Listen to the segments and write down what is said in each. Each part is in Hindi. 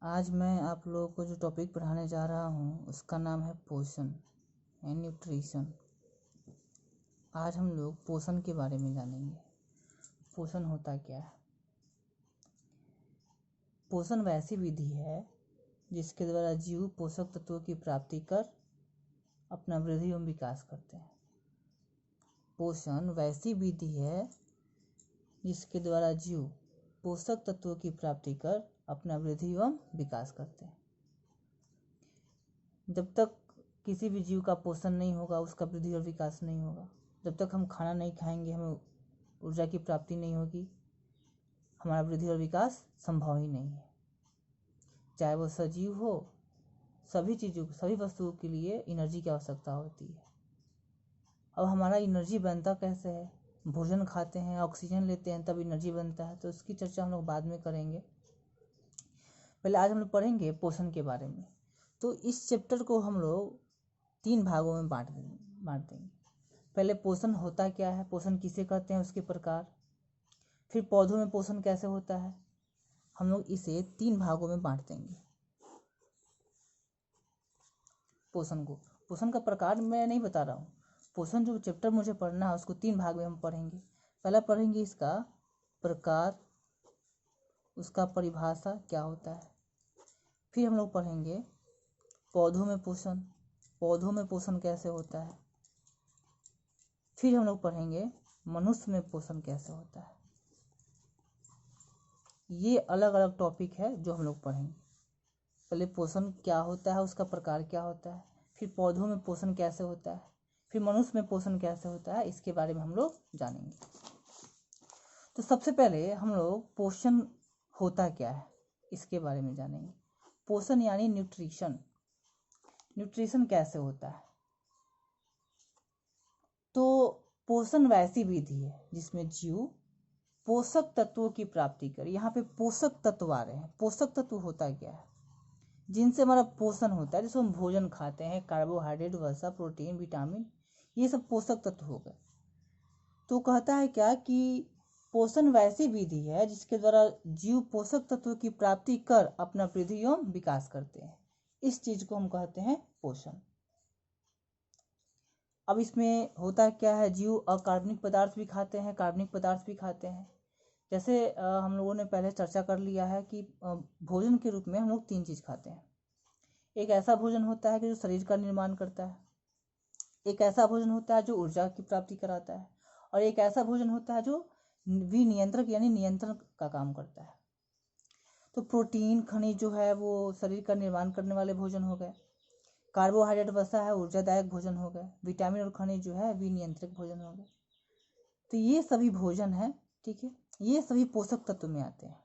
आज मैं आप लोगों को जो टॉपिक पढ़ाने जा रहा हूँ उसका नाम है पोषण एंड न्यूट्रिशन। आज हम लोग पोषण के बारे में जानेंगे। पोषण होता क्या है? पोषण वैसी विधि है जिसके द्वारा जीव पोषक तत्वों की प्राप्ति कर अपना वृद्धि एवं विकास करते हैं। पोषण वैसी विधि है जिसके द्वारा जीव पोषक तत्वों की प्राप्ति कर अपना वृद्धि एवं विकास करते हैं। जब तक किसी भी जीव का पोषण नहीं होगा उसका वृद्धि और विकास नहीं होगा। जब तक हम खाना नहीं खाएंगे हमें ऊर्जा की प्राप्ति नहीं होगी, हमारा वृद्धि और विकास संभव ही नहीं है। चाहे वो सजीव हो, सभी वस्तुओं के लिए एनर्जी की आवश्यकता होती है। अब हमारा एनर्जी बनता कैसे है? भोजन खाते हैं, ऑक्सीजन लेते हैं, तब एनर्जी बनता है। तो उसकी चर्चा हम लोग बाद में करेंगे। पहले आज हम लोग पढ़ेंगे पोषण के बारे में। तो इस चैप्टर को हम लोग 3 भागों में बांट देंगे। पहले पोषण होता क्या है, पोषण किसे कहते हैं, उसके प्रकार। फिर पौधों में पोषण कैसे होता है। हम लोग इसे 3 भागों में बांट देंगे। पोषण का प्रकार मैं नहीं बता रहा हूँ। पोषण जो चैप्टर मुझे पढ़ना है उसको 3 भाग में हम पढ़ेंगे। पहला पढ़ेंगे इसका प्रकार, उसका परिभाषा क्या होता है। फिर हम लोग पढ़ेंगे पौधों में पोषण कैसे होता है। फिर हम लोग पढ़ेंगे मनुष्य में पोषण कैसे होता है। ये अलग अलग टॉपिक है जो हम लोग पढ़ेंगे। पहले पोषण क्या होता है, उसका प्रकार क्या होता है, फिर पौधों में पोषण कैसे होता है, फिर मनुष्य में पोषण कैसे होता है, इसके बारे में हम लोग जानेंगे। तो सबसे पहले हम लोग पोषण होता क्या है इसके बारे में जानेंगे। पोषण यानी न्यूट्रिशन कैसे होता है। तो पोषण वैसी विधि है जिसमें जीव पोषक तत्वों की प्राप्ति करे। यहाँ पे पोषक तत्व आ रहे हैं। पोषक तत्व होता क्या है? जिनसे हमारा पोषण होता है, जैसे हम भोजन खाते हैं, कार्बोहाइड्रेट, वसा, प्रोटीन, विटामिन, ये सब पोषक तत्व हो गए। तो कहता है क्या कि पोषण वैसी विधि है जिसके द्वारा जीव पोषक तत्वों की प्राप्ति कर अपना वृद्धि एवं विकास करते हैं। इस चीज को हम कहते हैं पोषण। अब इसमें होता क्या है, जीव अकार्बनिक पदार्थ भी खाते हैं, कार्बनिक पदार्थ भी खाते हैं। जैसे हम लोगों ने पहले चर्चा कर लिया है कि भोजन के रूप में हम लोग 3 चीज खाते हैं। एक ऐसा भोजन होता है कि जो शरीर का निर्माण करता है, एक ऐसा भोजन होता है जो ऊर्जा की प्राप्ति कराता है, और एक ऐसा भोजन होता है जो विनियंत्रक यानी नियंत्रण का काम करता है। तो प्रोटीन, खनिज जो है वो शरीर का निर्माण करने वाले भोजन हो गए। कार्बोहाइड्रेट वसा है ऊर्जादायक भोजन हो गए। विटामिन और खनिज जो है विनियंत्रक भोजन हो गए। तो ये सभी भोजन है, ठीक है, ये सभी पोषक तत्व में आते हैं।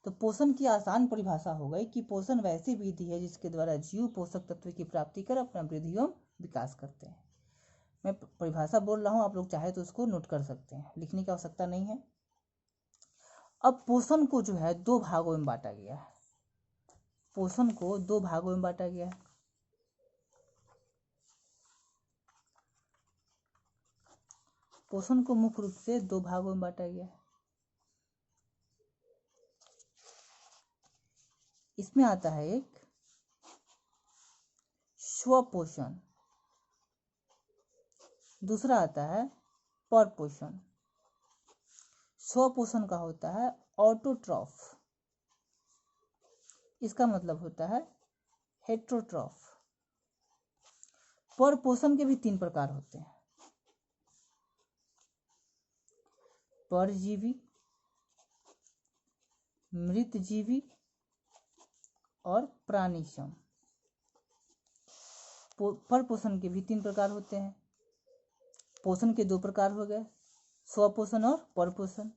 तो पोषण की आसान परिभाषा हो गई कि पोषण वैसी विधि है जिसके द्वारा जीव पोषक तत्व की प्राप्ति कर अपना वृद्धि एवं विकास करते हैं। मैं परिभाषा बोल रहा हूँ, आप लोग चाहे तो उसको नोट कर सकते हैं, लिखने की आवश्यकता नहीं है। अब पोषण को जो है 2 भागों में बांटा गया है। पोषण को 2 भागों में बांटा गया है। पोषण को मुख्य रूप से 2 भागों में बांटा गया है। इसमें आता है एक स्वपोषण, दूसरा आता है परपोषण। स्वपोषण का होता है ऑटोट्रॉफ, इसका मतलब होता है हेट्रोट्रॉफ। परपोषण के भी 3 प्रकार होते हैं, परजीवी, मृतजीवी और प्राणिसम। परपोषण के भी 3 प्रकार होते हैं। पोषण के 2 प्रकार हो गए, स्वपोषण और परपोषण।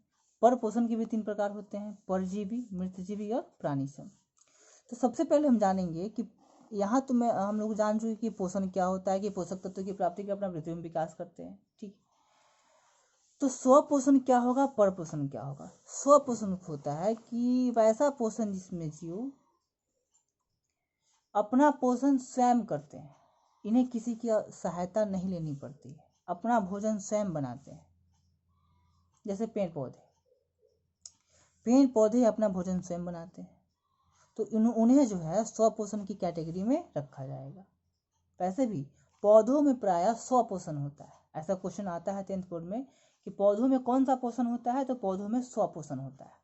परपोषण के भी 3 प्रकार होते हैं, परजीवी, मृतजीवी और प्राणिसम। तो सबसे पहले हम जानेंगे कि यहाँ तो हम लोग जान चुके कि पोषण क्या होता है, कि पोषक तत्व की प्राप्ति के अपना वृद्धि में विकास करते हैं, ठीक। तो स्वपोषण क्या होगा, परपोषण क्या होगा। स्वपोषण होता है कि वैसा पोषण जिसमें जीव अपना पोषण स्वयं करते हैं, इन्हें किसी की सहायता नहीं लेनी पड़ती है, अपना भोजन स्वयं बनाते हैं। जैसे पेड़ पौधे अपना भोजन स्वयं बनाते हैं। तो उन्हें जो है स्वपोषण की कैटेगरी में रखा जाएगा। वैसे भी पौधों में प्रायः स्वपोषण होता है। ऐसा क्वेश्चन आता है 10th बोर्ड में कि पौधों में कौन सा पोषण होता है, तो पौधों में स्वपोषण होता है।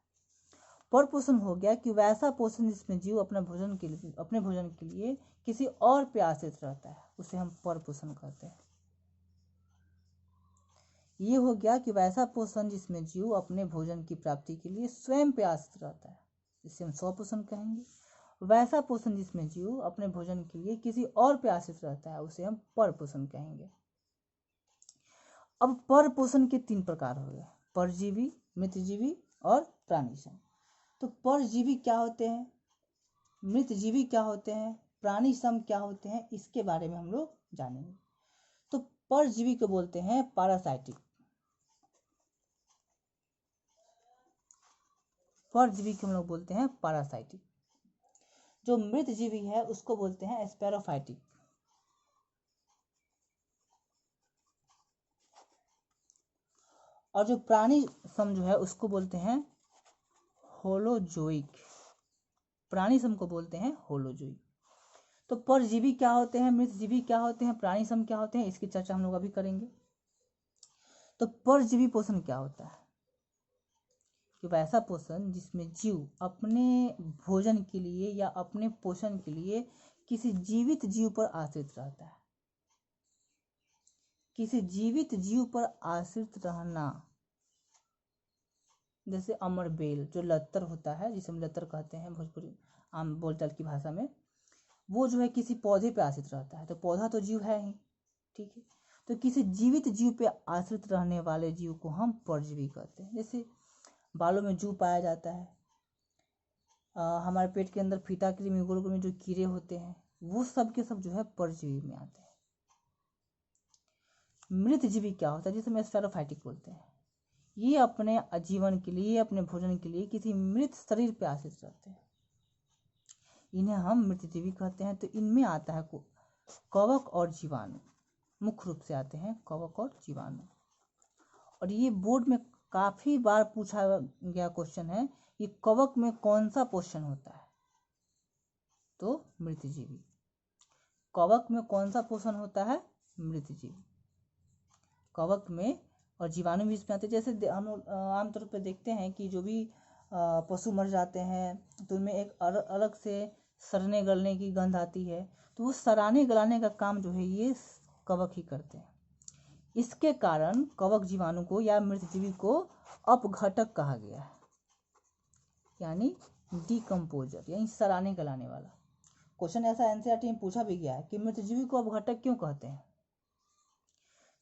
परपोषण हो गया कि वैसा पोषण जिसमें जीव अपने भोजन के लिए किसी और पे आश्रित रहता है, उसे हम परपोषण कहते हैं। ये हो गया कि वैसा पोषण जिसमें जीव अपने भोजन की प्राप्ति के लिए स्वयं पे आश्रित रहता है, जिसे हम स्वपोषण कहेंगे। वैसा पोषण जिसमें जीव अपने भोजन के लिए किसी और पे आश्रित रहता है, उसे हम परपोषण कहेंगे। अब परपोषण के 3 प्रकार हो गए, परजीवी, मृतजीवी और प्राणीसम। तो परजीवी क्या होते हैं, मृतजीवी क्या होते हैं, प्राणीसम क्या होते हैं, इसके बारे में हम लोग जानेंगे। तो परजीवी को बोलते हैं पैरासाइटिक, परजीवी को हम लोग बोलते हैं पैरासाइटिक। जो मृतजीवी है उसको बोलते हैं स्पैरोफाइटिक। और जो प्राणी सम जो है उसको बोलते हैं होलोजोइक। प्राणी सम को बोलते हैं होलोजोइक। तो परजीवी क्या होते हैं, मृतजीवी क्या होते हैं, प्राणी सम क्या होते हैं, इसकी चर्चा हम लोग अभी करेंगे। तो परजीवी पोषण क्या होता है, कि वैसा पोषण जिसमें जीव अपने भोजन के लिए या अपने पोषण के लिए किसी जीवित जीव पर आश्रित रहता है। किसी जीवित जीव पर आश्रित रहना, जैसे अमर बेल जो लतर होता है, जिसे हम लतर कहते हैं भोजपुरी आम बोलचाल की भाषा में, वो जो है किसी पौधे पे आश्रित रहता है। तो पौधा तो जीव है ही, ठीक है। तो किसी जीवित जीव पे आश्रित रहने वाले जीव को हम परजीवी कहते हैं। जैसे बालों में जू पाया जाता है, हमारे पेट के अंदर फीता कृमि, गोल में जो कीड़े होते हैं, वो सब के सब जो है परजीवी में आते हैं। मृतजीवी क्या होता है, जिसे हम स्पैरोफाइटिक बोलते हैं। ये अपने आजीवन के लिए, अपने भोजन के लिए किसी मृत शरीर पे आश्रित रहते हैं, इन्हें हम मृतजीवी कहते हैं। तो इनमें आता है कवक और जीवाणु, मुख्य रूप से आते हैं कवक और जीवाणु। और ये बोर्ड में काफी बार पूछा गया क्वेश्चन है कि कवक में कौन सा पोषण होता है, तो मृतजीवी। कवक में कौन सा पोषण होता है, मृतजीवी। कवक में और जीवाणु भी इसमें आते हैं। जैसे हम आमतौर पर देखते हैं कि जो भी पशु मर जाते हैं तो उनमें एक अलग से सड़ने गलने की गंध आती है, तो वो सड़ाने गलाने का काम जो है ये कवक ही करते हैं। इसके कारण कवक जीवाणु को या मृतजीवी को अपघटक कहा गया है, यानी डिकम्पोजर, यानी सड़ाने गलाने वाला। क्वेश्चन ऐसा एनसीईआरटी में पूछा भी गया है कि मृतजीवी को अपघटक क्यों कहते हैं,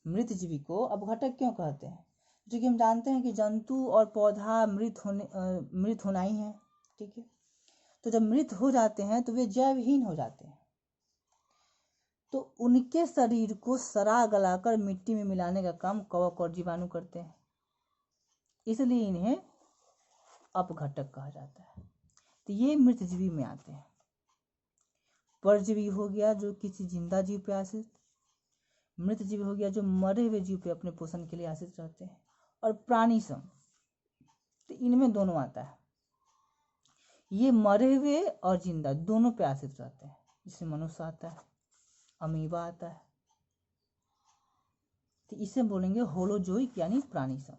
मृतजीवी को अपघटक क्यों कहते हैं। जो कि हम जानते हैं कि जंतु और पौधा मृत होना ही है, ठीक है। तो जब मृत हो जाते हैं तो वे जैवहीन हो जाते हैं, तो उनके शरीर को सड़ा गलाकर मिट्टी में मिलाने का काम कवक और जीवाणु करते हैं, इसलिए इन्हें अपघटक कहा जाता है। तो ये मृतजीवी में आते हैं। परजीवी हो गया जो किसी जिंदा जीव पे आश्रित, मृतजीवी हो गया जो मरे हुए जीव पे अपने पोषण के लिए आश्रित रहते हैं, और प्राणीसम, तो इनमें दोनों आता है। ये मरे हुए और जिंदा दोनों पे आश्रित रहते हैं, जिसमें मनुष्य आता है, अमीबा आता है। तो इसे बोलेंगे होलोजोइक यानी प्राणीसम।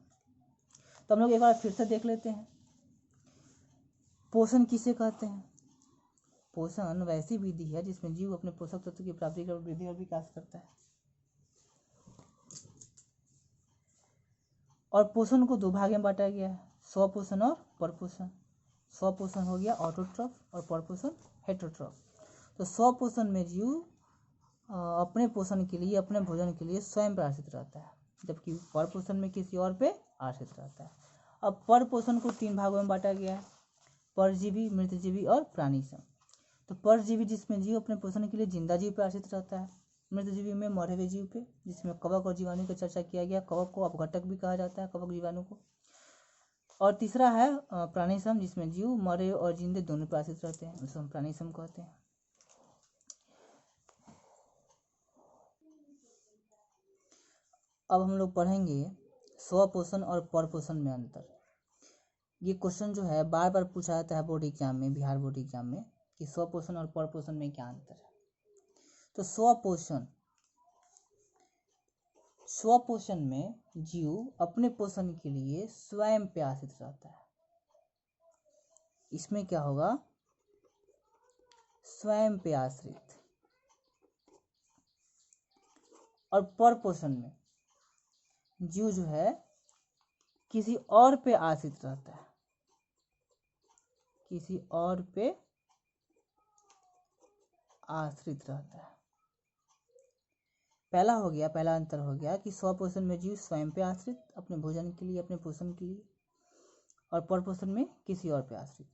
तो हम लोग एक बार फिर से देख लेते हैं, पोषण किसे कहते हैं। पोषण वैसी विधि है जिसमें जीव अपने पोषक तत्व की प्राप्ति कर वृद्धि और विकास करता है। और पोषण को 2 भाग में बांटा गया है, स्वपोषण और परपोषण। स्वपोषण हो गया ऑटोट्रॉफ और परपोषण हेटरोट्रॉफ। तो स्वपोषण में जीव अपने पोषण के लिए, अपने भोजन के लिए स्वयं पर आश्रित रहता है, जबकि परपोषण में किसी और पे आश्रित रहता है। अब परपोषण को 3 भागों में बांटा गया है, परजीवी, मृतजीवी और प्राणीसम। तो परजीवी जिसमें जीव अपने पोषण के लिए जिंदा जीव पर आश्रित रहता है, मृतजीवी में मरे हुए जीव पे, जिसमें कवक और जीवाणु की चर्चा किया गया। कवक को अपघटक भी कहा जाता है, कवक जीवाणु को। और तीसरा है प्राणीसम, जिसमें जीव मरे और जिंदे दोनों पर आश्रित रहते हैं, उसे हम प्राणीसम कहते हैं। अब हम लोग पढ़ेंगे स्वपोषण और परपोषण में अंतर। ये क्वेश्चन जो है बार बार पूछा जाता है बोर्ड एग्जाम में, बिहार बोर्ड एग्जाम में, कि स्वपोषण और परपोषण में क्या अंतर है। तो स्वपोषण में जीव अपने पोषण के लिए स्वयं पे आश्रित रहता है। इसमें क्या होगा, स्वयं पे आश्रित। और परपोषण में जीव जो है किसी और पे आश्रित रहता है, किसी और पे आश्रित रहता है। पहला अंतर हो गया कि स्वपोषण में जीव स्वयं पे आश्रित, अपने भोजन के लिए, अपने पोषण के लिए, और परपोषण में किसी और पे आश्रित।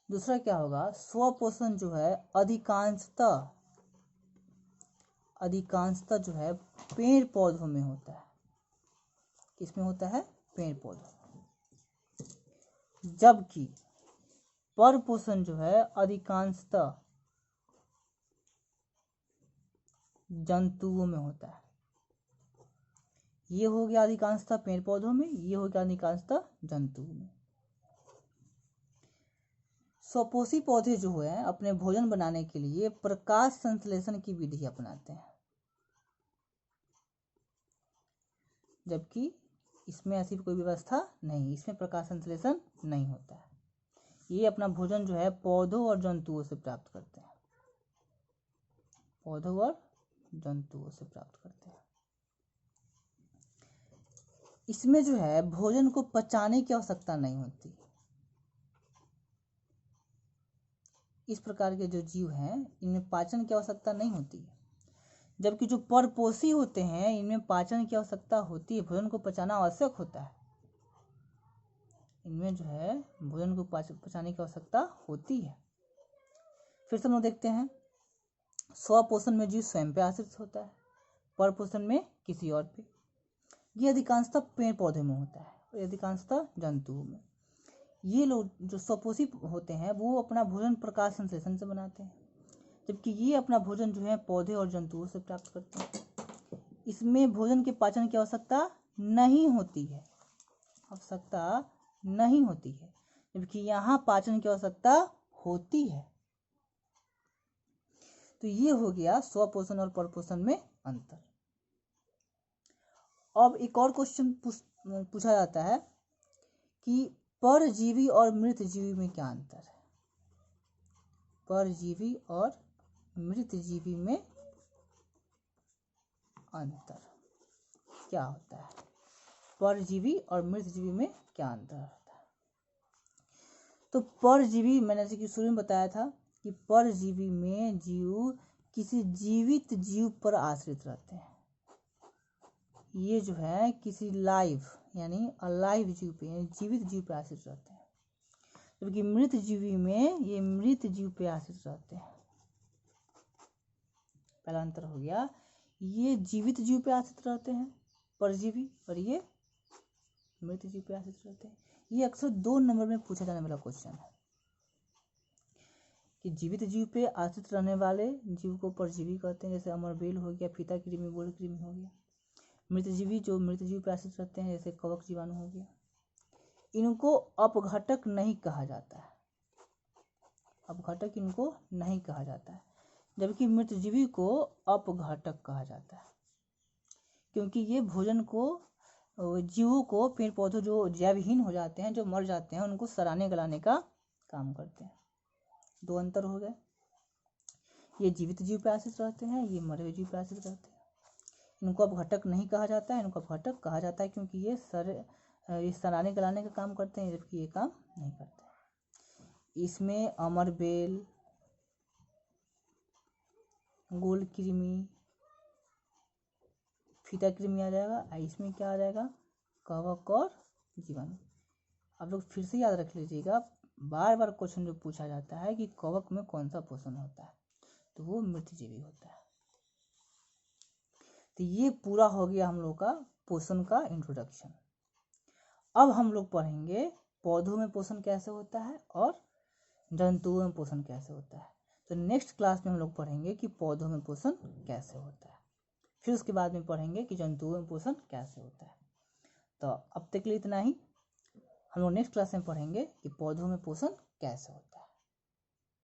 दूसरा क्या होगा, स्वपोषण जो है अधिकांशतः जो है पेड़ पौधों में होता है। किसमें होता है, पेड़ पौधों। जबकि परपोषण जो है अधिकांशतः जंतुओं में होता है। ये हो गया अधिकांशतः पेड़ पौधों में, ये हो गया अधिकांशतः जंतुओं में। स्वपोषी पौधे जो है अपने भोजन बनाने के लिए प्रकाश संश्लेषण की विधि अपनाते हैं, जबकि इसमें ऐसी कोई व्यवस्था नहीं, इसमें प्रकाश संश्लेषण नहीं होता है। ये अपना भोजन जो है पौधों और जंतुओं से प्राप्त करते हैं, पौधों और जंतुओं से प्राप्त करते हैं। इसमें जो है भोजन को पचाने की आवश्यकता नहीं होती। इस प्रकार के जो जीव हैं इनमें पाचन की आवश्यकता नहीं होती है, जबकि जो परपोषी होते हैं इनमें पाचन की आवश्यकता होती है, भोजन को पचाना आवश्यक होता है। इनमें जो है भोजन को पचाने की आवश्यकता होती है। फिर से हम लोग देखते हैं, स्वपोषण में जीव स्वयं पे आश्रित होता है, परपोषण में किसी और पे। ये अधिकांशतः पेड़ पौधे में होता है और अधिकांशतः जंतुओं में। ये लोग जो स्वपोषी होते हैं वो अपना भोजन प्रकाश संश्लेषण से बनाते हैं, जबकि ये अपना भोजन जो है पौधे और जंतुओं से प्राप्त करते हैं। इसमें भोजन के पाचन की आवश्यकता नहीं होती है, जबकि यहाँ पाचन की आवश्यकता होती है। तो ये हो गया स्वपोषण और परपोषण में अंतर। अब एक और क्वेश्चन पूछा जाता है कि परजीवी और मृतजीवी में क्या अंतर है। परजीवी और मृतजीवी में अंतर क्या होता है, परजीवी और मृतजीवी में क्या अंतर होता है। तो परजीवी मैंने जैसे कि शुरू में बताया था कि परजीवी में जीव किसी जीवित जीव पर आश्रित रहते हैं। ये जो है किसी लाइव यानी अलाइव जीव पे, जीवित जीव पे आश्रित रहते हैं, जबकि मृत जीवी में ये मृत जीव पे आश्रित रहते हैं। पहला अंतर हो गया, ये जीवित जीव पे आश्रित रहते हैं परजीवी, और ये मृत जीव पे आश्रित रहते हैं। ये अक्सर 2 नंबर में पूछा जाने वाला क्वेश्चन है कि जीवित जीव पे आश्रित रहने वाले जीव को परजीवी कहते हैं, जैसे अमरबेल हो गया, फीता कृमि, बोल कृमि हो गया। मृतजीवी जो मृतजीव पे आश्रित रहते हैं, जैसे कवक जीवाणु हो गया, इनको अपघटक नहीं कहा जाता है, अपघटक इनको नहीं कहा जाता है, जबकि मृतजीवी को अपघटक कहा जाता है, क्योंकि ये भोजन को, जीवों को, पेड़ पौधों जो जैवहीन हो जाते हैं, जो मर जाते हैं, उनको सड़ाने गलाने का काम करते हैं। 2 अंतर हो गए, ये जीवित जीव पे आश्रित रहते हैं, ये मरे हुए जीव पे आश्रित रहते हैं। इनको अपघटक नहीं कहा जाता है, इनको अपघटक कहा जाता है क्योंकि ये सड़ाने गलाने का काम करते हैं, जबकि ये काम नहीं करते। इसमें अमरबेल, गोल कृमि, फीता कृमि आ जाएगा, इसमें क्या आ जाएगा, कवक और जीवाणु। आप लोग फिर से याद रख लीजिएगा, बार बार क्वेश्चन जो पूछा जाता है कि कवक में कौन सा पोषण होता है, तो वो मृतजीवी होता है। तो ये पूरा हो गया हम लोग का पोषण का इंट्रोडक्शन। अब हम लोग पढ़ेंगे पौधों में पोषण कैसे होता है और जंतुओं में पोषण कैसे होता है। तो नेक्स्ट क्लास में हम लोग पढ़ेंगे कि पौधों में पोषण कैसे होता है, फिर उसके बाद में पढ़ेंगे कि जंतुओं में पोषण कैसे होता है। तो अब तक के लिए इतना ही। हम लोग नेक्स्ट क्लास में पढ़ेंगे कि पौधों में पोषण कैसे होता है।